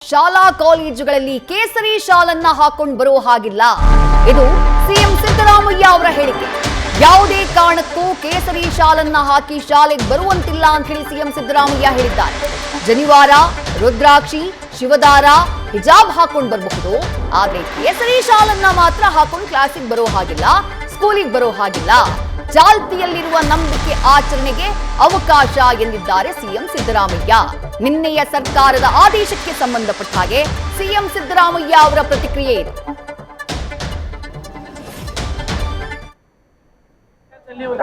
ಶಾಲಾ ಕಾಲೇಜುಗಳಲ್ಲಿ ಕೇಸರಿ ಶಾಲನ್ನ ಹಾಕೊಂಡು ಬರೋ ಹಾಗಿಲ್ಲ. ಇದು ಸಿಎಂ ಸಿದ್ದರಾಮಯ್ಯ ಅವರ ಹೇಳಿಕೆ. ಯಾವುದೇ ಕಾರಣಕ್ಕೂ ಕೇಸರಿ ಶಾಲನ್ನ ಹಾಕಿ ಶಾಲೆಗೆ ಬರುವಂತಿಲ್ಲ ಅಂತ ಹೇಳಿ ಸಿಎಂ ಸಿದ್ದರಾಮಯ್ಯ ಹೇಳಿದ್ದಾರೆ. ಜನಿವಾರ, ರುದ್ರಾಕ್ಷಿ, ಶಿವದಾರ, ಹಿಜಾಬ್ ಹಾಕೊಂಡು ಬರಬಹುದು, ಆದ್ರೆ ಕೇಸರಿ ಶಾಲನ್ನ ಮಾತ್ರ ಹಾಕೊಂಡು ಕ್ಲಾಸಿಗೆ ಬರೋ ಹಾಗಿಲ್ಲ, ಸ್ಕೂಲಿಗೆ ಬರೋ ಹಾಗಿಲ್ಲ. ಚಾಲ್ತಿಯಲ್ಲಿರುವ ನಂಬಿಕೆ ಆಚರಣೆಗೆ ಅವಕಾಶ ಎಂದಿದ್ದಾರೆ ಸಿಎಂ ಸಿದ್ದರಾಮಯ್ಯ. ನಿನ್ನೆಯ ಸರ್ಕಾರದ ಆದೇಶಕ್ಕೆ ಸಂಬಂಧಪಟ್ಟ ಹಾಗೆ ಸಿಎಂ ಸಿದ್ದರಾಮಯ್ಯ ಅವರ ಪ್ರತಿಕ್ರಿಯೆ ಇದೆ.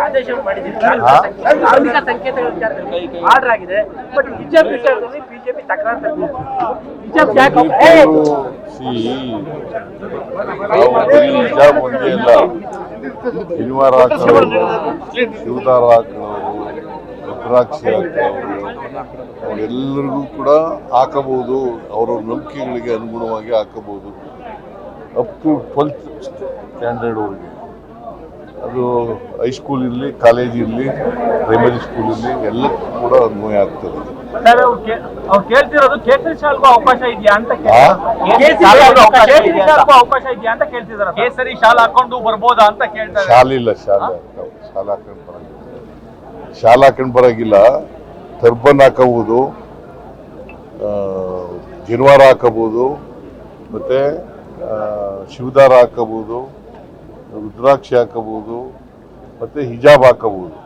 ಆದೇಶ ಮಾಡಿದ್ದೀವಿ, ಧಾರ್ಮಿಕ ಸಂಕೇತಗಳ ವಿಚಾರದಲ್ಲಿ ಆರ್ಡರ್ ಆಗಿದೆ. ಬಟ್ ಹಿಜಾಬ್ ವಿಚಾರದಲ್ಲಿ ಬಿಜೆಪಿ ತಕರಾರು ತಂದಿದೆ. ಹಿಜಾಬ್ ಹಿಜಾಬ್ ಒಂದೇ ಅಲ್ಲ, ಶನಿವಾರ ಹಾಕೋರು, ಶಿವದಾರ ಹಾಕೋರು, ರುದ್ರಾಕ್ಷಿ ಹಾಕೋರು ಅವರೆಲ್ಲರಿಗೂ ಕೂಡ ಹಾಕಬಹುದು. ಅವರವ್ರ ನಂಬಿಕೆಗಳಿಗೆ ಅನುಗುಣವಾಗಿ ಹಾಕಬಹುದು. ಅಪ್ ಟು 12th ಸ್ಟ್ಯಾಂಡರ್ಡ್ ಅವರಿಗೆ, ಅದು ಹೈಸ್ಕೂಲ್ ಇರಲಿ, ಕಾಲೇಜ್ ಇರಲಿ, ಪ್ರೈಮರಿ ಸ್ಕೂಲ್ ಇರಲಿ, ಎಲ್ಲಕ್ಕೂ ಕೂಡ ಅನ್ವಯ ಆಗ್ತದೆ. ಅವ್ರು ಕೇಳ್ತಿರೋದು ಕೇಸರಿ ಶಾಲೆಗೂ ಅವಕಾಶ ಇದೆಯಾ ಅಂತ, ಅವಕಾಶ ಇದೆಯಾ ಅಂತ ಕೇಳ್ತಿದಾರೆ. ಕೇಸರಿ ಶಾಲೆ ಹಾಕೊಂಡು ಬರ್ಬೋದಾ ಅಂತ ಕೇಳ್ತಾರೆ. ಶಾಲೆ ಇಲ್ಲ, ಶಾಲೆ ಹಾಕೊಂಡು ಬರಂಗಿಲ್ಲ, ಶಾಲೆ ಹಾಕೊಂಡು ಬರಂಗಿಲ್ಲ. ಟರ್ಬನ್ ಹಾಕಬಹುದು, ಜನಿವಾರ ಹಾಕಬಹುದು, ಮತ್ತೆ ಶಿವದಾರ ಹಾಕಬಹುದು, ರುದ್ರಾಕ್ಷಿ ಹಾಕಬಹುದು, ಮತ್ತೆ ಹಿಜಾಬ್ ಹಾಕಬಹುದು.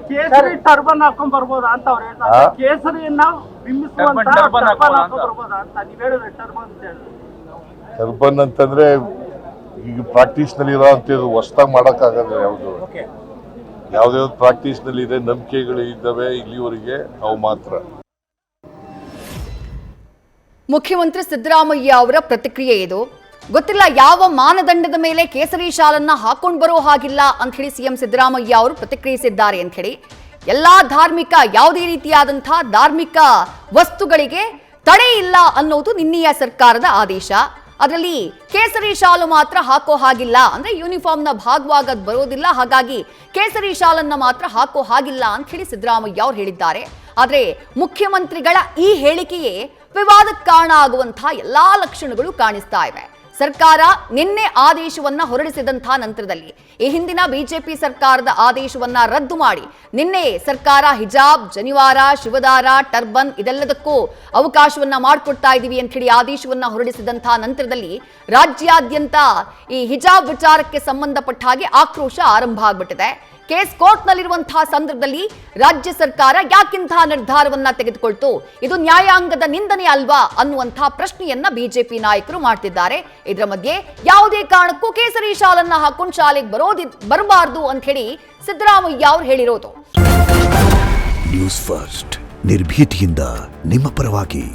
ಕೇಸರಿ ಟರ್ಬನ್ ಹಾಕೊಂಡ್ ಬರ್ಬೋದಾ ಅಂತ ಅವ್ರು ಹೇಳ್ತಾರೆ. ಕೇಸರಿಯನ್ನ ಬಿಂಬಿಸುವಂತ ಟರ್ಬನ್ ಹಾಕೊಂಡ್ ಬರ್ಬೋದಾ ಅಂತ ನೀವು ಹೇಳಿದ್ರೆ. ಟರ್ಬನ್ ಅಂತಂದ್ರೆ ಈಗ ಪ್ರಾಕ್ಟೀಸ್ ನಲ್ಲಿ ಇರೋ ಅಂತ ಹೊಸದಾಗಿ ಮಾಡಕ್ಕಾಗಲ್ಲ. ಯಾವ್ದು ಪ್ರಾಕ್ಟೀಸ್ ನಲ್ಲಿ ಇದೆ, ನಂಬಿಕೆಗಳು ಇದ್ದಾವೆ ಇಲ್ಲಿವರೆಗೆ, ಅವು ಮಾತ್ರ. ಮುಖ್ಯಮಂತ್ರಿ ಸಿದ್ದರಾಮಯ್ಯ ಅವರ ಪ್ರತಿಕ್ರಿಯೆ ಇದು. ಗೊತ್ತಿಲ್ಲ ಯಾವ ಮಾನದಂಡದ ಮೇಲೆ ಕೇಸರಿ ಶಾಲನ್ನ ಹಾಕೊಂಡು ಬರೋ ಹಾಗಿಲ್ಲ ಅಂತ ಹೇಳಿ ಸಿಎಂ ಸಿದ್ದರಾಮಯ್ಯ ಅವರು ಪ್ರತಿಕ್ರಿಯಿಸಿದ್ದಾರೆ ಅಂತ ಹೇಳಿ. ಎಲ್ಲಾ ಧಾರ್ಮಿಕ, ಯಾವುದೇ ರೀತಿಯಾದಂತಹ ಧಾರ್ಮಿಕ ವಸ್ತುಗಳಿಗೆ ತಡೆ ಇಲ್ಲ ಅನ್ನೋದು ನಿನ್ನೆಯ ಸರ್ಕಾರದ ಆದೇಶ. ಅದರಲ್ಲಿ ಕೇಸರಿ ಶಾಲು ಮಾತ್ರ ಹಾಕೋ ಹಾಗಿಲ್ಲ, ಅಂದ್ರೆ ಯೂನಿಫಾರ್ಮ್ನ ಭಾಗವಾಗದ್ ಬರೋದಿಲ್ಲ, ಹಾಗಾಗಿ ಕೇಸರಿ ಶಾಲನ್ನ ಮಾತ್ರ ಹಾಕೋ ಹಾಗಿಲ್ಲ ಅಂತ ಹೇಳಿ ಸಿದ್ದರಾಮಯ್ಯ ಅವರು ಹೇಳಿದ್ದಾರೆ. ಆದ್ರೆ ಮುಖ್ಯಮಂತ್ರಿಗಳ ಈ ಹೇಳಿಕೆಯೇ ವಿವಾದಕ್ಕೆ ಕಾರಣ ಆಗುವಂತಹ ಎಲ್ಲಾ ಲಕ್ಷಣಗಳು ಕಾಣಿಸ್ತಾ ಇವೆ. ಸರ್ಕಾರ ನಿನ್ನೆ ಆದೇಶವನ್ನ ಹೊರಡಿಸಿದಂತಹ ನಂತರದಲ್ಲಿ, ಈ ಹಿಂದಿನ ಬಿಜೆಪಿ ಸರ್ಕಾರದ ಆದೇಶವನ್ನ ರದ್ದು ಮಾಡಿ ನಿನ್ನೆ ಸರ್ಕಾರ ಹಿಜಾಬ್, ಜನಿವಾರ, ಶಿವದಾರ, ಟರ್ಬನ್ ಇದೆಲ್ಲದಕ್ಕೂ ಅವಕಾಶವನ್ನ ಮಾಡಿಕೊಡ್ತಾ ಇದೀವಿ ಅಂತ ಹೇಳಿ ಆದೇಶವನ್ನ ಹೊರಡಿಸಿದಂತಹ ನಂತರದಲ್ಲಿ ರಾಜ್ಯಾದ್ಯಂತ ಈ ಹಿಜಾಬ್ ವಿಚಾರಕ್ಕೆ ಸಂಬಂಧಪಟ್ಟ ಹಾಗೆ ಆಕ್ರೋಶ ಆರಂಭ ಆಗ್ಬಿಟ್ಟಿದೆ. ಕೇಸ್ ಕೋರ್ಟ್ನಲ್ಲಿರುವಂತಹ ಸಂದರ್ಭದಲ್ಲಿ ರಾಜ್ಯ ಸರ್ಕಾರ ಯಾಕಿಂತಹ ನಿರ್ಧಾರವನ್ನ ತೆಗೆದುಕೊಳ್ತು, ಇದು ನ್ಯಾಯಾಂಗದ ನಿಂದನೆ ಅಲ್ವಾ ಅನ್ನುವಂತಹ ಪ್ರಶ್ನೆಯನ್ನ ಬಿಜೆಪಿ ನಾಯಕರು ಮಾಡ್ತಿದ್ದಾರೆ. ಇದರ ಮಧ್ಯೆ ಯಾವುದೇ ಕಾರಣಕ್ಕೂ ಕೇಸರಿ ಶಾಲನ್ನ ಹಾಕೊಂಡು ಶಾಲೆಗೆ ಬರಬಾರದು ಅಂತ ಹೇಳಿ ಸಿದ್ದರಾಮಯ್ಯ ಅವರು ಹೇಳಿರೋದು. ನ್ಯೂಸ್ ಫಸ್ಟ್, ನಿರ್ಭೀತಿಯಿಂದ ನಿಮ್ಮ ಪರವಾಗಿ.